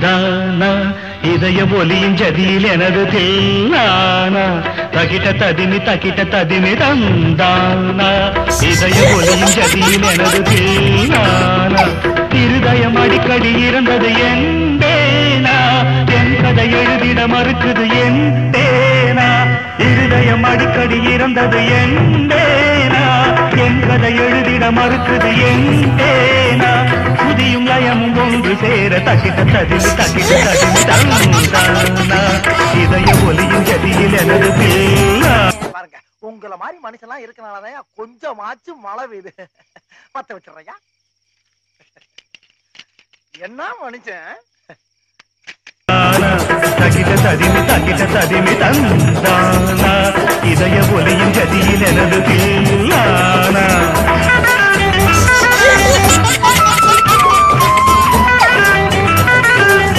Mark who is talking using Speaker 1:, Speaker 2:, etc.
Speaker 1: தானா இதய ஒலியின் ஜதியில் எனது தில்லானா தகிட்ட ததிமி தந்தானா இதய ஒலியின் ஜதியில் எனது தில்லானா இருதயம் அடிக்கடி இறந்தது எந்தேனா என் கதை எழுதிட மறுக்குது எந்தேனா இருதயம் அடிக்கடி இறந்தது எந்தேனா என் கதை எழுதிட மறுக்குது எந்தேனா புதியும் லயமும் ஒன்று சேர தகிட்ட ததிமி தந்தானா இதய ஒலியின் ஜதியில் எனது
Speaker 2: பாருங்க உங்களை மாதிரி மனுஷன்லாம் இருக்கனாலதான் கொஞ்சமாச்சும் மழை பெய்யுது பத்த வச்சிடுறையா என்ன மனுஷன்
Speaker 1: தகிட்ட ததிமி தந்தானா இதய ஒலியின் ஜதியில் எனது தில்லானா